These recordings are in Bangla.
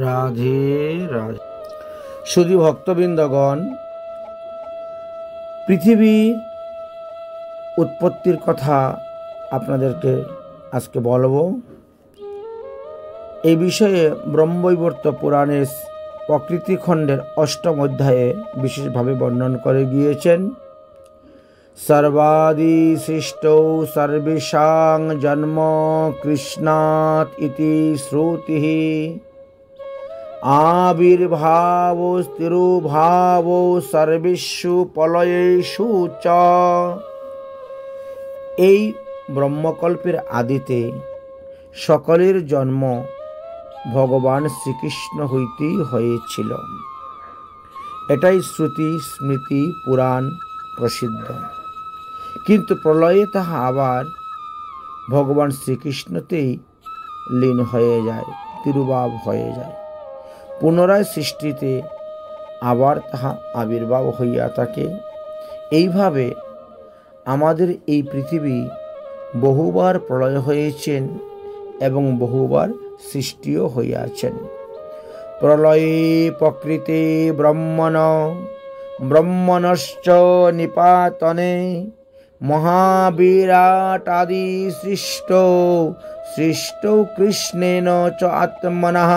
রাধে রাধে। শুধু ভক্তবৃন্দগণ, পৃথিবীর উৎপত্তির কথা আপনাদেরকে আজকে বলবো। এই বিষয়ে ব্রহ্মবৈবর্ত পুরাণের প্রকৃতি খণ্ডের ৮ম অধ্যায়ে বিশেষভাবে বর্ণন করে গিয়েছেন। সর্বাদি সৃষ্টৌ সর্বেষাং জন্ম কৃষ্ণাৎ ইতি শ্রুতিঃ আবির্ভাব তিরুভাব সর্বেষু প্রলয়েষু চ। এই ব্রহ্মকল্পের আদিতে সকলের জন্ম ভগবান শ্রীকৃষ্ণ হইতেই হয়েছিল। এটাই শ্রুতি স্মৃতি পুরাণ প্রসিদ্ধ। কিন্তু প্রলয়ে তাহা আবার ভগবান শ্রীকৃষ্ণতেই লীন হয়ে যায়, তিরুভাব হয়ে যায়। পুনরায় সৃষ্টিতে আবার তাহা আবির্ভাব হইয়া থাকে। এইভাবে আমাদের এই পৃথিবী বহুবার প্রলয় হয়েছেন এবং বহুবার সৃষ্টিও হইয়াছেন। প্রলয়ে প্রকৃতি ব্রহ্মণশ্চ নিপাতনে মহাবিরাটাদি সৃষ্ট কৃষ্ণেন চ আত্মনঃ।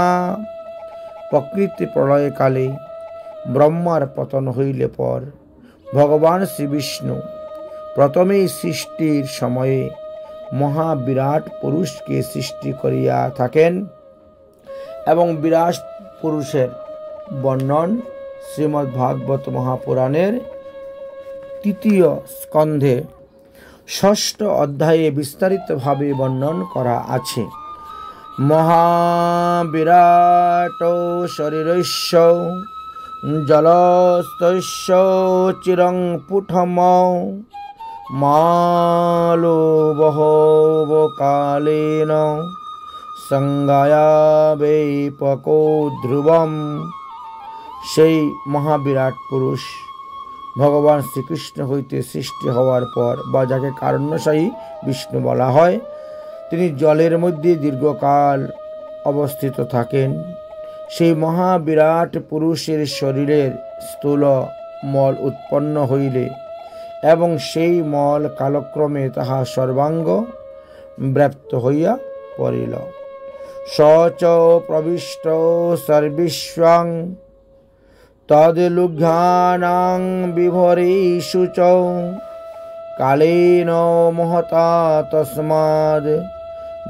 প্রকৃতি প্রলয়কালে ব্রহ্মার পতন হইলে পর ভগবান শ্রীবিষ্ণু প্রথমেই সৃষ্টির সময়ে মহাবিরাট পুরুষকে সৃষ্টি করিয়া থাকেন এবং বিরাট পুরুষের বর্ণন শ্রীমদ্ ভাগবত মহাপুরাণের ৩য় স্কন্ধে ৬ষ্ঠ অধ্যায়ে বিস্তারিতভাবে বর্ণন করা আছে। মহাবিরাট শরীরস্য জলস্তস্য চিরং পুঠম মালো বহব কালেন সংজ্ঞায়া বৈপকো ধ্রুবম। সেই মহাবিরাট পুরুষ ভগবান শ্রীকৃষ্ণ হইতে সৃষ্টি হওয়ার পর, বা যাকে কারণ্যশায়ী বিষ্ণু বলা হয়, তিনি জলের মধ্যে দীর্ঘকাল অবস্থিত থাকেন। সেই মহাবিরাট পুরুষের শরীরের স্থূল মল উৎপন্ন হইলে এবং সেই মল কালক্রমে তাহা সর্বাঙ্গ ব্যাপ্ত হইয়া পড়িল। স চ প্রবিষ্ট সর্বিষ্বাং তদলুঘ্যানাং বিভরেষু চ কালেন মহতা তস্মাদ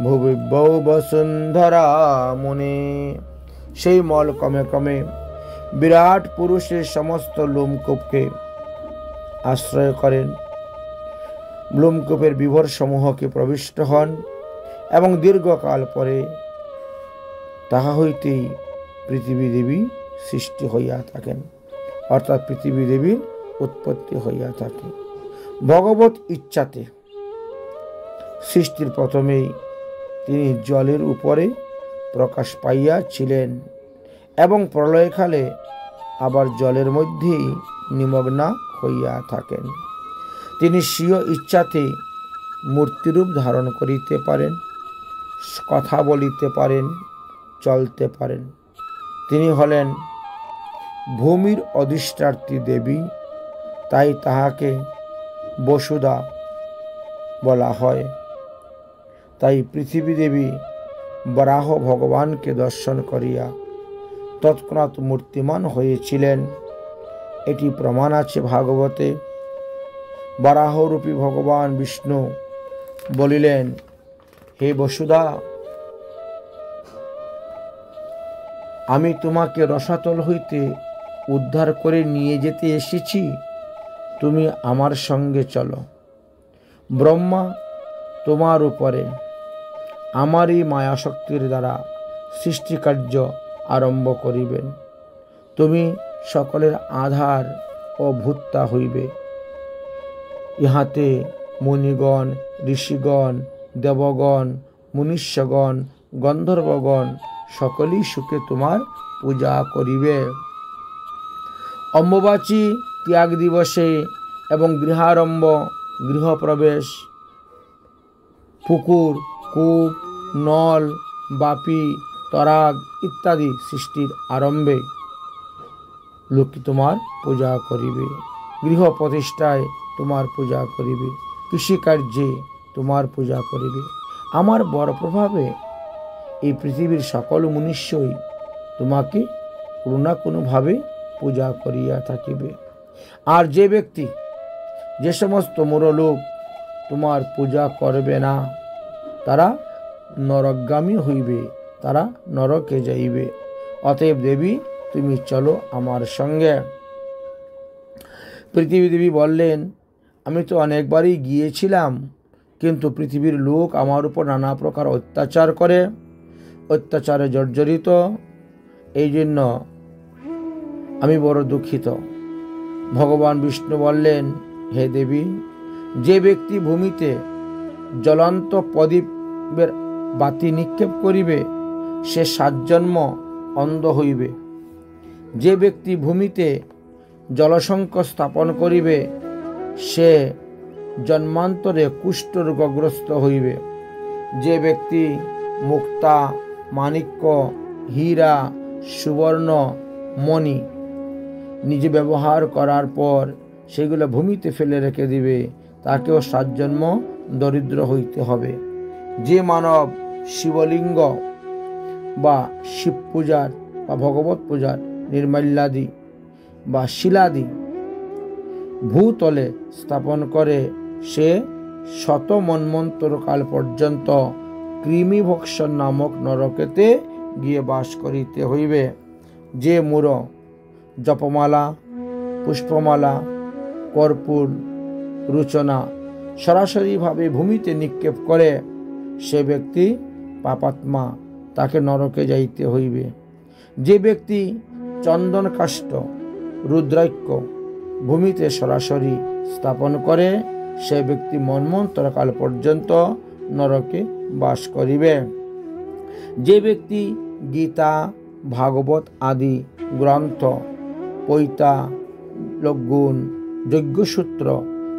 ভুবিভ্যৌ বসুন্ধরা মুনে। সেই মল ক্রমে ক্রমে বিরাট পুরুষের সমস্ত লোমকূপকে আশ্রয় করেন, লোমকূপের বিভর সমূহকে প্রবিষ্ট হন এবং দীর্ঘকাল পরে তাহা হইতেই পৃথিবী দেবী সৃষ্টি হইয়া থাকেন, অর্থাৎ পৃথিবী দেবীর উৎপত্তি হইয়া থাকে। ভগবত ইচ্ছাতে সৃষ্টির প্রথমেই তিনি জলের উপরে প্রকাশ পাইয়াছিলেন এবং প্রলয়কালে আবার জলের মধ্যেই নিমগ্না হইয়া থাকেন। তিনি স্বীয় ইচ্ছাতে মূর্তিরূপ ধারণ করিতে পারেন, কথা বলিতে পারেন, চলতে পারেন। তিনি হলেন ভূমির অধিষ্ঠাত্রী দেবী, তাই তাহাকে বসুধা বলা হয়। তাই পৃথিবী দেবী বরাহ ভগবানকে দর্শন করিয়া তৎক্ষণাৎ মূর্তিমান হয়েছিলেন। এটি প্রমাণ আছে ভাগবতে। বরাহরূপী ভগবান বিষ্ণু বলিলেন, হে বসুধা, আমি তোমাকে রসাতল হইতে উদ্ধার করে নিয়ে যেতে এসেছি, তুমি আমার সঙ্গে চলো। ব্রহ্মা তোমার উপরে আমারই মায়াশক্তির দ্বারা সৃষ্টিকার্য আরম্ভ করিবেন। তুমি সকলের আধার ও ভূতা হইবে। ইহাতে মুনিগণ, ঋষিগণ, দেবগণ, মুনীশ্বগণ, গন্ধর্বগণ সকলেই সুখে তোমার পূজা করিবে। অম্বুবাচী ত্যাগ দিবসে এবং গৃহারম্ভ, গৃহপ্রবেশ, পুকুর, কূপ, নল, বাপি, তরাগ ইত্যাদি সৃষ্টির আরম্ভে লোকে তোমার পূজা করিবে, গৃহ প্রতিষ্ঠায় তোমার পূজা করিবে, কৃষিকার্যে তোমার পূজা করিবে। আমার বড় প্রভাবে এই পৃথিবীর সকল মনুষ্যই তোমাকে কোনো না কোনোভাবে পূজা করিয়া থাকিবে। আর যে ব্যক্তি, যে সমস্ত মূঢ়লোক তোমার পূজা করবে না, তারা নরকগামী হইবে, তারা নরকে যাইবে। অতএব দেবী, তুমি চলো আমার সঙ্গে। পৃথিবী দেবী বললেন, আমি তো অনেকবারই গিয়েছিলাম, কিন্তু পৃথিবীর লোক আমার উপর নানা প্রকার অত্যাচার করে, অত্যাচারে জর্জরিত, এই জন্য আমি বড় দুঃখিত। ভগবান বিষ্ণু বললেন, হে দেবী, যে ব্যক্তি ভূমিতে জ্বলন্ত প্রদীপের বাতি নিক্ষেপ করিবে, সে 7 জন্ম অন্ধ হইবে। যে ব্যক্তি ভূমিতে জলশঙ্খ স্থাপন করিবে, সে জন্মান্তরে কুষ্ঠরোগগ্রস্ত হইবে। যে ব্যক্তি মুক্তা, মাণিক্য, হীরা, সুবর্ণ, মণি নিজে ব্যবহার করার পর সেগুলো ভূমিতে ফেলে রেখে দিবে, তাকেও 7 জন্ম দরিদ্র হইতে হবে। যে মানব শিবলিঙ্গ বা শিব পূজার বা ভগবত পূজার নির্মাল্যাদি বা শিলাদি ভূতলে স্থাপন করে, সে 100 মন্বন্তর কাল পর্যন্ত কৃমিভক্ষণ নামক নরকেতে গিয়ে বাস করিতে হইবে। যে মূঢ় জপমালা, পুষ্পমালা, কর্পূর, রুচনা সরাসরিভাবে ভূমিতে নিক্ষেপ করে, সে ব্যক্তি পাপাত্মা, তাকে নরকে যাইতে হইবে। যে ব্যক্তি চন্দন কাষ্ঠ, রুদ্রাক্ষ ভূমিতে সরাসরি স্থাপন করে, সে ব্যক্তি মন্বন্তরকাল পর্যন্ত নরকে বাস করিবে। যে ব্যক্তি গীতা, ভাগবত আদি গ্রন্থ, পৈতা, লগ্গুণ, যজ্ঞসূত্র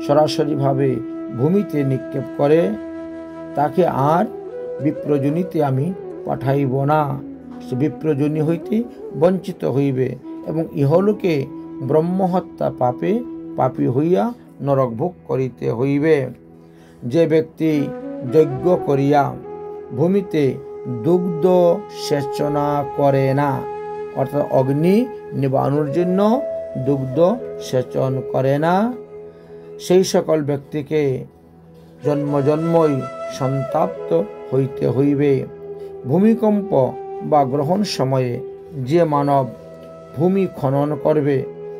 সরাসরিভাবে ভূমিতে নিক্ষেপ করে, তাকে আর বিপ্রজনিতে আমি পাঠাইব না। সে বিপ্রজনী হইতে বঞ্চিত হইবে এবং ইহলোকে ব্রহ্মহত্যা পাপে পাপী হইয়া নরক ভোগ করিতে হইবে। যে ব্যক্তি যজ্ঞ করিয়া ভূমিতে দুগ্ধ সেচনা করে না, অর্থাৎ অগ্নি নিবানোর জন্য দুগ্ধ সেচন করে না, সেই সকল ব্যক্তিকে জন্ম জন্মই সন্তাপ্ত হইতে হইবে। ভূমিকম্প বা গ্রহণ সময়ে যে মানব ভূমি খনন করবে,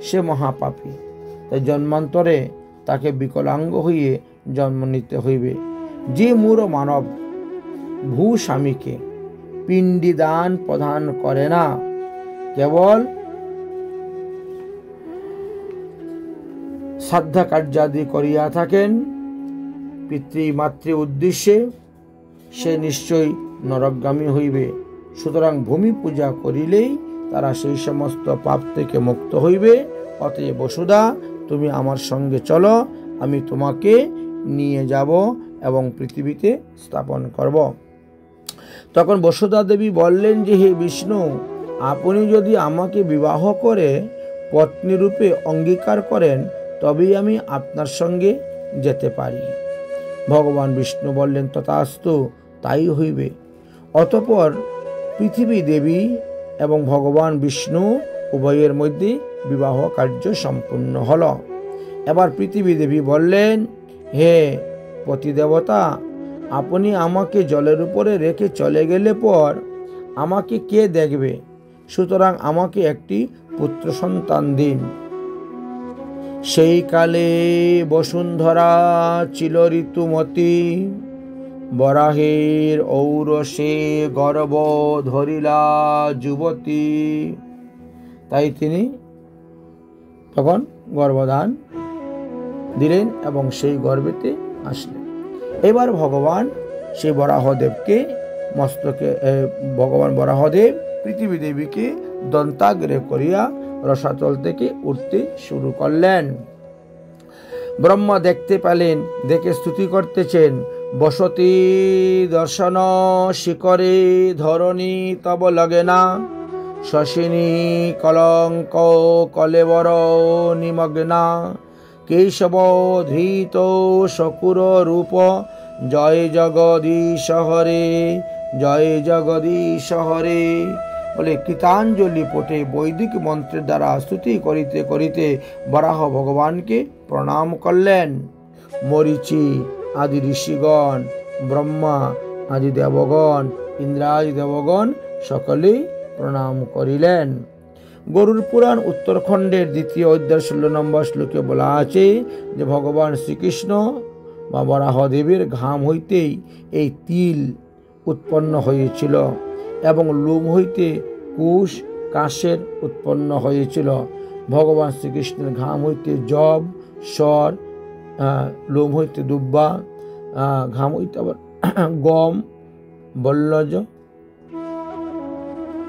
সে মহাপাপী, তাই জন্মান্তরে তাকে বিকলাঙ্গ হইয়ে জন্ম নিতে হইবে। যে মূঢ় মানব ভূস্বামীকে পিণ্ডিদান প্রদান করে না, কেবল শ্রাদ্ধা কার্যাদি করিয়া থাকেন পিতৃমাতৃ উদ্দেশ্যে, সে নিশ্চয়ই নরকগামী হইবে। সুতরাং ভূমি পূজা করিলেই তারা সেই সমস্ত পাপ থেকে মুক্ত হইবে। অতএব বসুধা, তুমি আমার সঙ্গে চলো, আমি তোমাকে নিয়ে যাব এবং পৃথিবীতে স্থাপন করব। তখন বসুধা দেবী বললেন যে, হে বিষ্ণু, আপনি যদি আমাকে বিবাহ করে পত্নী রূপে অঙ্গীকার করেন, তবেই আমি আপনার সঙ্গে যেতে পারি। ভগবান বিষ্ণু বললেন, তথাস্তু, তাই হইবে। অতঃপর পৃথিবী দেবী এবং ভগবান বিষ্ণু উভয়ের মধ্যে বিবাহ কার্য সম্পূর্ণ হল। এবার পৃথিবী দেবী বললেন, হে পতিদেবতা, আপনি আমাকে জলের উপরে রেখে চলে গেলে পর আমাকে কে দেখবে? সুতরাং আমাকে একটি পুত্র সন্তান দিন। সেই কালে বসুন্ধরা ছিল ঋতুমতী, বরাহের ঔরসে গর্ভ ধরিলা যুবতী। তাই তিনি তখন গর্ভদান দিলেন এবং সেই গর্ভেতে আসলেন। এবার ভগবান সেই বরাহদেবকে মস্তকে ভগবান বরাহদেব পৃথিবী দেবীকে দন্তাগ্রে করিয়া রসাতল থেকে উঠতে শুরু করলেন। ব্রহ্মা দেখতে পেলেন, দেখে স্তুতি করতেছেন, বসতি দর্শন শিকরে ধরণী তব লগে না, শশিনী কলঙ্ক কলেবর নিমগ্না, কেশব ধৃত শকুর রূপ, জয় জগদীশ হরে, জয় জগদীশ হরে। বলে কৃতাঞ্জলি পটে বৈদিক মন্ত্রের দ্বারা স্তুতি করিতে করিতে বরাহ ভগবানকে প্রণাম করলেন। মরীচি আদি ঋষিগণ, ব্রহ্মা আদি দেবগণ, ইন্দ্রাদি দেবগণ সকলেই প্রণাম করিলেন। গরুর পুরাণ উত্তরখণ্ডের 2য় অধ্যায় 16 নম্বর শ্লোকে বলা আছে যে ভগবান শ্রীকৃষ্ণ বা বরাহদেবের ঘাম হইতেই এই তিল উৎপন্ন হয়েছিল এবং লোম হইতে কুশ কাশের উৎপন্ন হয়েছিল। ভগবান শ্রীকৃষ্ণের ঘাম হইতে জব, স্বর, লোম হইতে দুব্বা, ঘাম হইতে আবার গম, বল্লজ,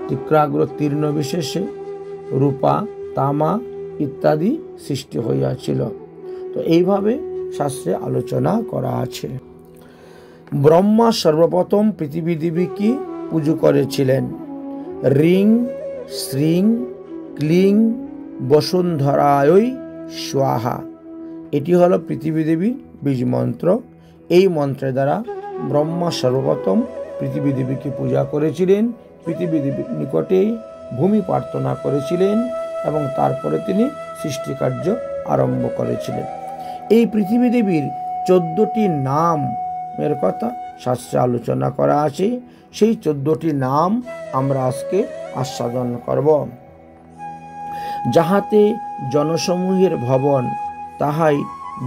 তীক্রাগ্র তীর্ণ বিশেষে রূপা, তামা ইত্যাদি সৃষ্টি হইয়াছিল। তো এইভাবে শাস্ত্রে আলোচনা করা আছে। ব্রহ্মা সর্বপ্রথম পৃথিবী দেবীকে পুজো করেছিলেন। রিং শ্রিং ক্লিং বসুন্ধরায় স্বাহা, এটি হলো পৃথিবী দেবীর বীজ মন্ত্র। এই মন্ত্রের দ্বারা ব্রহ্মা সর্বপ্রথম পৃথিবী দেবীকে পূজা করেছিলেন, পৃথিবী দেবীর নিকটে ভূমি প্রার্থনা করেছিলেন এবং তারপরে তিনি সৃষ্টিকার্য আরম্ভ করেছিলেন। এই পৃথিবী দেবীর 14টি নামের কথা শাস্ত্রে আলোচনা করা আছে। সেই 14টি নাম আমরা আজকে আস্বাদন করব। যাহাতে জনসমূহের ভবন, তাহাই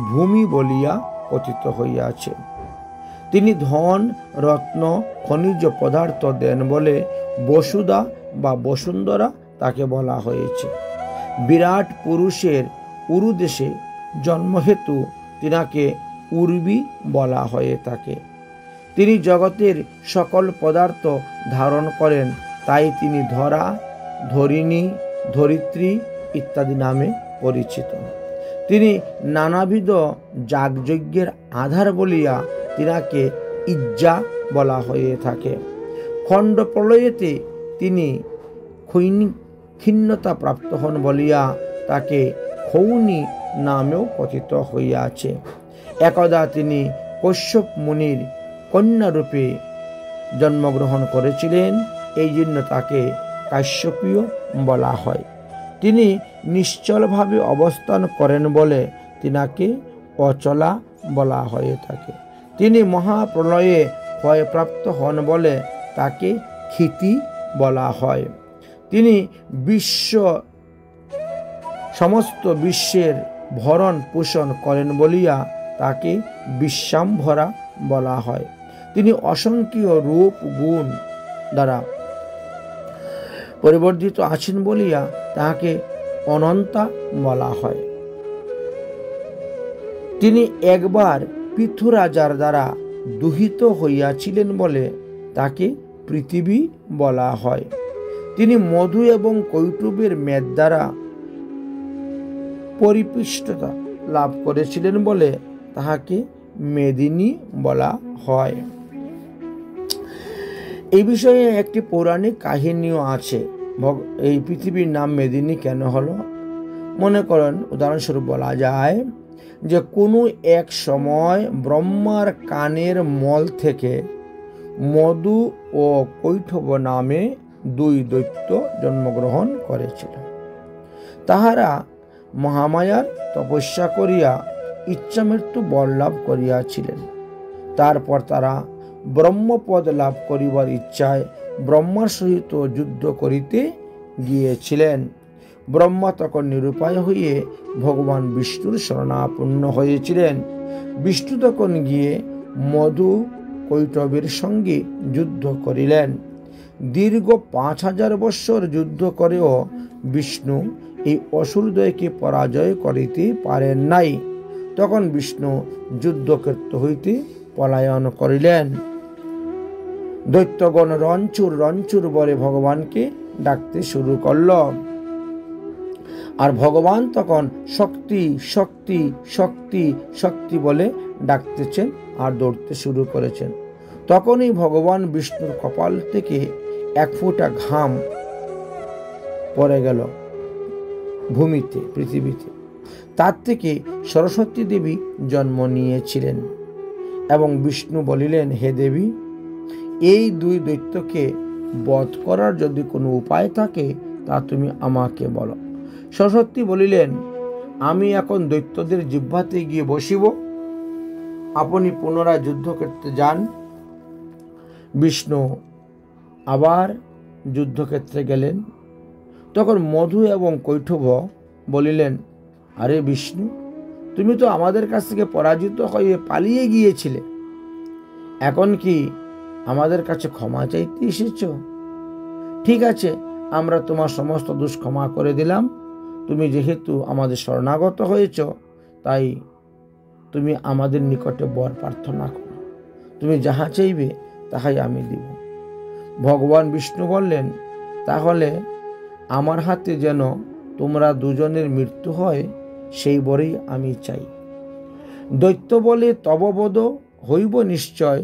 ভূমি বলিয়া কথিত হইয়াছে। তিনি ধন রত্ন খনিজ পদার্থ দেন বলে বসুধা বা বসুন্ধরা তাকে বলা হয়েছে। বিরাট পুরুষের উরুদেশে জন্মহেতু তিনাকে উর্বী বলা হয়ে থাকে। তিনি জগতের সকল পদার্থ ধারণ করেন, তাই তিনি ধরা, ধরিণী, ধরিত্রী ইত্যাদি নামে পরিচিত। তিনি নানাবিধ যাগযজ্ঞের আধার বলিয়া তিনাকে ইজ্জা বলা হয়ে থাকে। খণ্ড প্রলয়েতে তিনি ক্ষীণতা প্রাপ্ত হন বলিয়া তাকে খৌনি নামেও কথিত হইয়াছে। একদা তিনি কশ্যপ মুনির কন্যারূপে জন্মগ্রহণ করেছিলেন, এই জন্য তাকে কাশ্যপীয় বলা হয়। তিনি নিশ্চলভাবে অবস্থান করেন বলে তিনাকে অচলা বলা হয়ে থাকে। তিনি মহাপ্রলয়ে ক্ষয়প্রাপ্ত হন বলে তাকে ক্ষিতি বলা হয়। তিনি সমস্ত বিশ্বের ভরণ পোষণ করেন বলিয়া তাকে বিশ্বাম্ভরা বলা হয়। তিনি অসংখ্য রূপ গুণ দ্বারা পরিবর্ধিত আছেন বলিয়া তাহাকে অনন্তা বলা হয়। তিনি একবার পৃথুরাজার দ্বারা দুহিত হইয়াছিলেন বলে তাকে পৃথিবী বলা হয়। তিনি মধু এবং কৈটুবের মেদ দ্বারা পরিপুষ্টতা লাভ করেছিলেন বলে তাহাকে মেদিনী বলা হয়। এই বিষয়ে একটি পৌরাণিক কাহিনীও আছে। এই পৃথিবীর নাম মেদিনী কেন হলো? মনে করেন, উদাহরণস্বরূপ বলা যায় যে কোনো এক সময় ব্রহ্মার কানের মল থেকে মধু ও কৈঠব নামে 2 দৈত্য জন্মগ্রহণ করেছিল। তাহারা মহামায়ার তপস্যা করিয়া ইচ্ছা মৃত্যু বর লাভ করিয়াছিলেন। তারপর তারা ব্রহ্মপদ লাভ করিবার ইচ্ছায় ব্রহ্মার সহিত যুদ্ধ করিতে গিয়েছিলেন। ব্রহ্মা তখন নিরুপায় হইয়ে ভগবান বিষ্ণুর শরণাপন্ন হয়েছিলেন। বিষ্ণু তখন গিয়ে মধু কৈটবের সঙ্গে যুদ্ধ করিলেন। দীর্ঘ 5000 বৎসর যুদ্ধ করেও বিষ্ণু এই অসুরদ্বয়কে পরাজয় করিতে পারেন নাই। তখন বিষ্ণু যুদ্ধক্ষেত্র হইতে পলায়ন করিলেন। দৈত্যগণ রঞ্চুর রঞ্চুর বলে ভগবানকে ডাকতে শুরু করল। আর ভগবান তখন শক্তি শক্তি শক্তি শক্তি বলে ডাকতেছেন আর দৌড়তে শুরু করেছেন। তখনই ভগবান বিষ্ণুর কপাল থেকে এক ফোঁটা ঘাম পড়ে গেল ভূমিতে, পৃথিবীতে। তার থেকে সরস্বতী দেবী জন্ম নিয়েছিলেন এবং বিষ্ণু বলিলেন, হে দেবী, এই দুই দৈত্যকে বধ করার যদি কোনো উপায় থাকে তা তুমি আমাকে বলো। সরস্বতী বলিলেন, আমি এখন দৈত্যদের জিহ্বাতে গিয়ে বসিব, আপনি পুনরায় যুদ্ধক্ষেত্রে যান। বিষ্ণু আবার যুদ্ধক্ষেত্রে গেলেন। তখন মধু এবং কৈঠব বলিলেন, আরে বিষ্ণু, তুমি তো আমাদের কাছ থেকে পরাজিত হয়ে পালিয়ে গিয়েছিলে, এখন কি আমাদের কাছে ক্ষমা চাইতে এসেছ? ঠিক আছে, আমরা তোমার সমস্ত দোষ ক্ষমা করে দিলাম। তুমি যেহেতু আমাদের শরণাগত হয়েছ, তাই তুমি আমাদের নিকটে বর প্রার্থনা করো, তুমি যাহা চাইবে তাহাই আমি দিব। ভগবান বিষ্ণু বললেন, তাহলে আমার হাতে যেন তোমরা দুজনের মৃত্যু হয়, সেই বরেই আমি চাই। দৈত্য বলে, তব বদ হইব নিশ্চয়,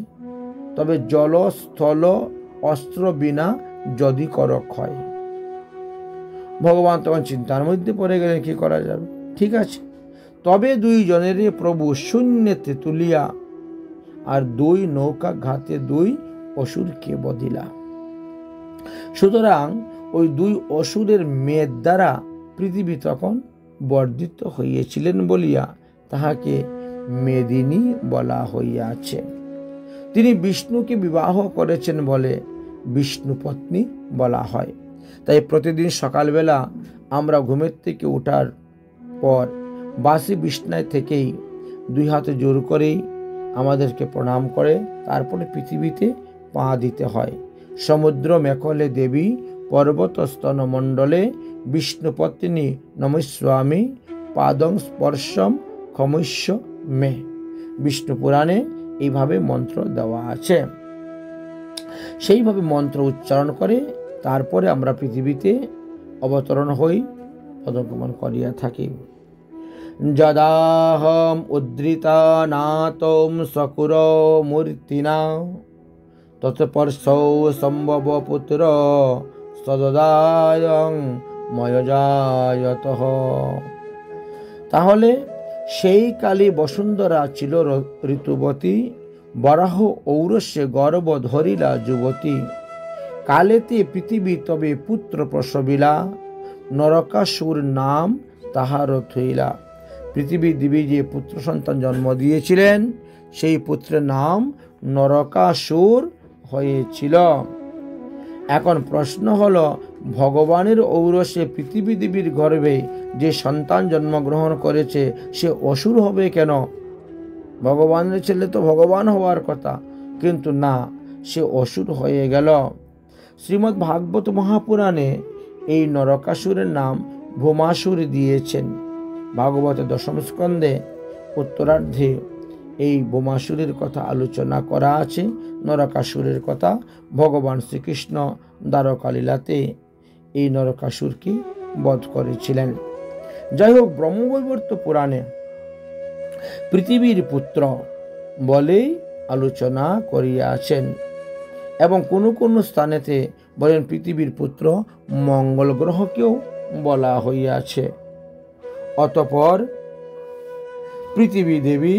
তবে জল স্থল অস্ত্র বিনা যদি কর ক্ষয়। ভগবান তখন চিন্তার মধ্যে পড়ে গেলেন, কি করা যাবে। ঠিক আছে, তবে দুইজনের প্রভু শূন্যতে তুলিয়া আর দুই নৌকা ঘাতে দুই অসুরকে বদিলা। সুতরাং ওই দুই অসুরের মেয়ের দ্বারা পৃথিবী তখন বর্ধিত হইয়াছিলেন বলিয়া তাহাকে মেদিনী বলা হইয়াছে। তিনি বিষ্ণুকে বিবাহ করেছেন বলে বিষ্ণু পত্নী বলা হয়। তাই প্রতিদিন সকালবেলা আমরা ঘুমের থেকে ওঠার পর বাসি বিছানায় থেকেই দুই হাতে জোর করেই আমাদেরকে প্রণাম করে তারপরে পৃথিবীতে পা দিতে হয়। সমুদ্র মেখলে দেবী, পর্বত স্তন মণ্ডলে বিষ্ণুপত্নী নমস্বামী, পাদং স্পর্শম ক্ষমস্য মে। বিষ্ণু পুরাণে এইভাবে মন্ত্র দেওয়া আছে। সেইভাবে মন্ত্র উচ্চারণ করে তারপরে আমরা পৃথিবীতে অবতরণ হই, পদগমন করিয়া থাকি। যদাহম উদ্ধৃতা নাতম সকুর মূর্তিনা তৎপর্শৌ সম্ভব পুত্র সদদায়ং ময়জায়তঃ। তাহলে সেই কালী বসুন্ধরা ছিল ঋতুবতী, বরাহ ঔরস্যে গর্ব ধরিলা যুবতী। কালেতে পৃথিবী তবে পুত্র প্রসবিলা, নরকাসুর নাম তাহার থইলা। পৃথিবী দেবী যে পুত্র সন্তান জন্ম দিয়েছিলেন সেই পুত্রের নাম নরকাসুর হয়েছিল। এখন প্রশ্ন হলো, ভগবানের ঔরসে পৃথিবী দেবীর গর্ভে যে সন্তান জন্মগ্রহণ করেছে সে অসুর হবে কেন? ভগবানের ছেলে তো ভগবান হওয়ার কথা, কিন্তু না, সে অসুর হয়ে গেল। শ্রীমদ্ ভাগবত মহাপুরাণে এই নরকাসুরের নাম ভৌমাসুর দিয়েছেন। ভাগবতের দশম স্কন্ধে উত্তরার্ধে এই ভৌমাসুরের কথা আলোচনা করা আছে। নরকাসুরের কথা ভগবান শ্রীকৃষ্ণ দ্বারকা লীলাতে এই নরকাসুরকে বধ করেছিলেন। যাই হোক, ব্রহ্মবৈবর্ত পুরাণে পৃথিবীর পুত্র বলেই আলোচনা করিয়াছেন এবং কোনো কোনো স্থানেতে বলেন পৃথিবীর পুত্র মঙ্গল গ্রহকেও বলা হইয়াছে। অতঃপর পৃথিবী দেবী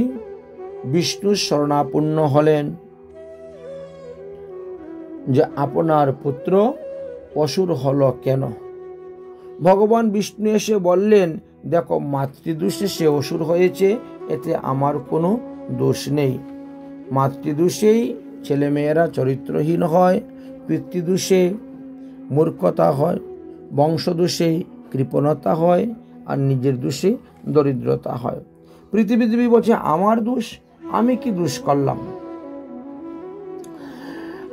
বিষ্ণুর শরণাপন্ন হলেন যে আপনার পুত্র অসুর হলো কেন? ভগবান বিষ্ণু এসে বললেন, দেখো, মাতৃদোষে সে অসুর হয়েছে, এতে আমার কোনো দোষ নেই। মাতৃদোষেই ছেলেমেয়েরা চরিত্রহীন হয়, পিতৃদোষে মূর্খতা হয়, বংশদোষেই কৃপণতা হয়, আর নিজের দোষে দরিদ্রতা হয়। পৃথিবী দেবী বলছে, আমার দোষ? আমি কি দোষ করলাম?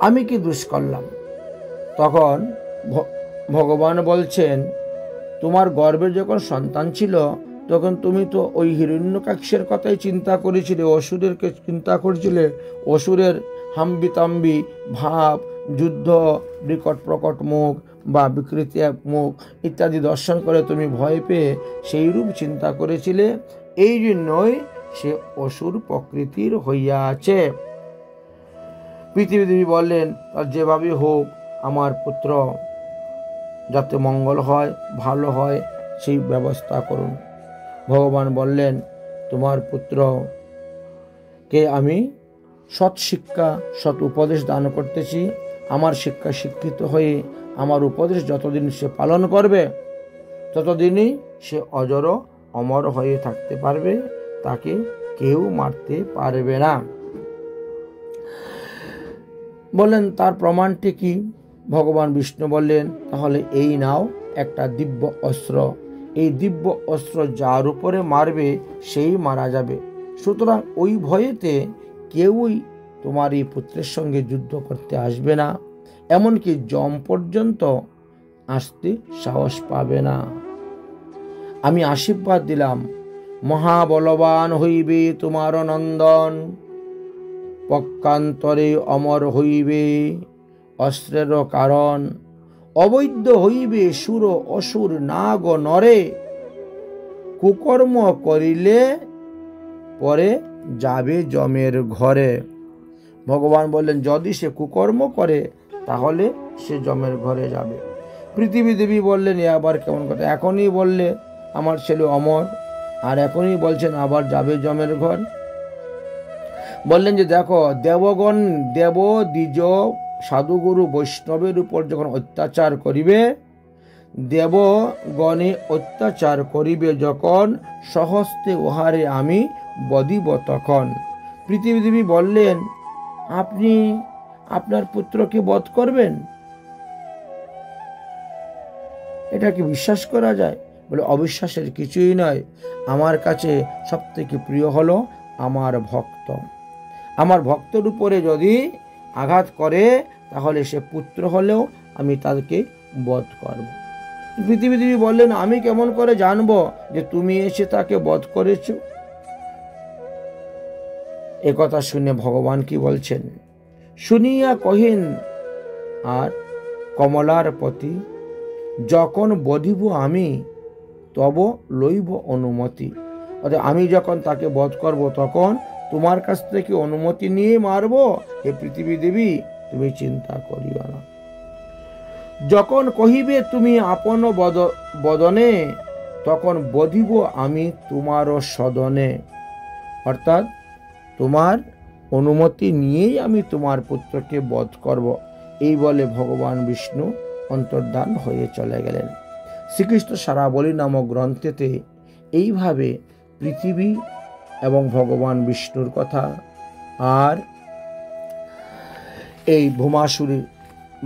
আমি কি দোষ করলাম? তখন ভগবান বলছেন, তোমার গর্ভে যখন সন্তান ছিল তখন তুমি তো ওই হিরণ্যকাক্ষের কথাই চিন্তা করেছিলে, অসুরের চিন্তা করেছিলে। অসুরের হাম্বিতাম্বি ভাব, যুদ্ধ, বিকট প্রকট মুখ বা বিকৃতি মুখ ইত্যাদি দর্শন করে তুমি ভয় পেয়ে সেই রূপ চিন্তা করেছিলে। এই জন্যই সে অসুর প্রকৃতির হইয়াছে। পৃথিবীদেবী বললেন, তার যেভাবে হোক আমার পুত্র যাতে মঙ্গল হয়, ভালো হয়, সেই ব্যবস্থা করুন। ভগবান বললেন, তোমার পুত্রকে আমি সৎ শিক্ষা, সৎ উপদেশ দান করতেছি। আমার শিক্ষা শিক্ষিত হয়ে আমার উপদেশ যতদিন সে পালন করবে, ততদিনই সে অজর অমর হয়ে থাকতে পারবে, তাকে কেউ মারতে পারবে না। বললেন, তার প্রমাণটি কি? ভগবান বিষ্ণু বললেন, তাহলে এই নাও একটা দিব্য অস্ত্র। এই দিব্য অস্ত্র যার উপরে মারবে সেই মারা যাবে। সুতরাং ওই ভয়েতে কেউই তোমার এই পুত্রের সঙ্গে যুদ্ধ করতে আসবে না, এমনকি যম পর্যন্ত আসতে সাহস পাবে না। আমি আশীর্বাদ দিলাম, মহাবলবান হইবে তোমার নন্দন, পক্ষান্তরে অমর হইবে অস্ত্রের কারণ, অবৈধ হইবে সুর অসুর নাগ নরে, কুকর্ম করিলে পরে যাবে যমের ঘরে। ভগবান বললেন, যদি সে কুকর্ম করে তাহলে সে যমের ঘরে যাবে। পৃথিবী দেবী বললেন, এ আবার কেমন কথা? এখনই বললে আমার ছেলে অমর, আর এখনই বলছেন আবার যাবে যমের ঘর। বললেন যে দেখো, দেবগণ, দেব দ্বিজ সাধুগুরু বৈষ্ণবের উপর যখন অত্যাচার করিবে, দেবগণে অত্যাচার করিবে যখন, সহস্তে উহারে আমি বদিব তখন। পৃথিবীদেবী বললেন, আপনি আপনার পুত্রকে বধ করবেন? এটা কি বিশ্বাস করা যায়? বলে, অবিশ্বাসের কিছুই নয়। আমার কাছে সব থেকে প্রিয় হলো আমার ভক্ত। আমার ভক্তের উপরে যদি আঘাত করে তাহলে সে পুত্র হলেও আমি তাদেরকে বধ করব। পৃথিবীদেবী বললেন, আমি কেমন করে জানবো যে তুমি এসে তাকে বধ করেছ? একথা শুনে ভগবান কি বলছেন? শুনিয়া কহিন, আর কমলার প্রতি যখন বধিব আমি, তব লইব অনুমতি। অর্থাৎ আমি যখন তাকে বধ করব তখন তোমার কাছ থেকে অনুমতি নিয়ে মারব। হে পৃথিবী দেবী, তুমি চিন্তা করিও না। যখন কহিবে তুমি আপন বদনে, তখন বধিব আমি তোমার সদনে। অর্থাৎ তোমার অনুমতি নিয়েই আমি তোমার পুত্রকে বধ করব। এই বলে ভগবান বিষ্ণু অন্তর্ধান হয়ে চলে গেলেন। শ্রীকৃষ্ণ সারাবলী নামক গ্রন্থেতে এইভাবে পৃথিবী এবং ভগবান বিষ্ণুর কথা আর এই ভূমাসুরী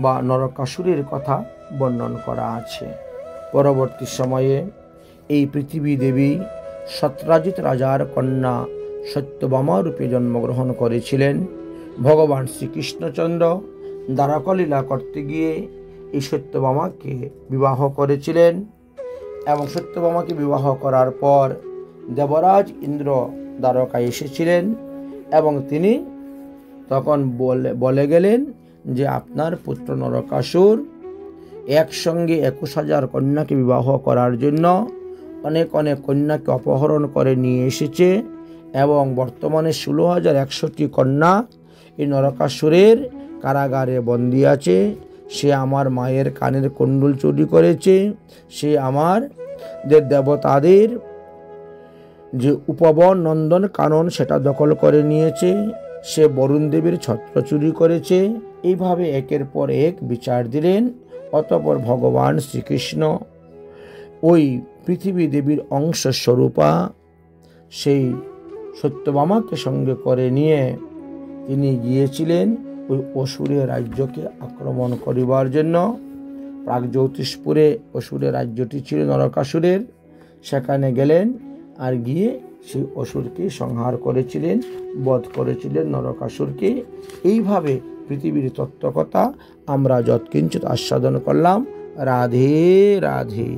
বা নরকাসুরের কথা বর্ণন করা আছে। পরবর্তী সময়ে এই পৃথিবী দেবী সত্রাজিৎ রাজার কন্যা সত্যভামা রূপে জন্মগ্রহণ করেছিলেন। ভগবান শ্রীকৃষ্ণচন্দ্র দ্বারকালীলা করতে গিয়ে এই সত্যভামাকে বিবাহ করেছিলেন এবং সত্যভামাকে বিবাহ করার পর দেবরাজ ইন্দ্র দ্বারকায় এসেছিলেন এবং তিনি তখন বলে গেলেন যে আপনার পুত্র নরকাসুর একসঙ্গে 21,000 কন্যাকে বিবাহ করার জন্য অনেক অনেক কন্যাকে অপহরণ করে নিয়ে এসেছে এবং বর্তমানে 16,100টি কন্যা এই নরকাসুরের কারাগারে বন্দী আছে। সে আমার মায়ের কানের কুণ্ডল চুরি করেছে, সে আমার দেবতাদের যে উপবন নন্দন কানন সেটা দখল করে নিয়েছে, সে বরুণ দেবীর ছত্র চুরি করেছে। এইভাবে একের পর এক বিচার দিলেন। অতঃপর ভগবান শ্রীকৃষ্ণ ওই পৃথিবী দেবীর অংশ স্বরূপা সেই সত্যভামাকে সঙ্গে করে নিয়ে তিনি গিয়েছিলেন ওই অসুরের রাজ্যকে আক্রমণ করিবার জন্য। প্রাগজ্যোতিষপুরে অসুরের রাজ্যটি ছিল নরকাসুরের, সেখানে গেলেন আর গিয়ে সেই অসুরকে সংহার করেছিলেন, বধ করেছিলেন নরকাসুরকে। এইভাবে পৃথিবীর তত্ত্বকথা আমরা যৎকিঞ্চিৎ আস্বাদন করলাম। রাধে রাধে।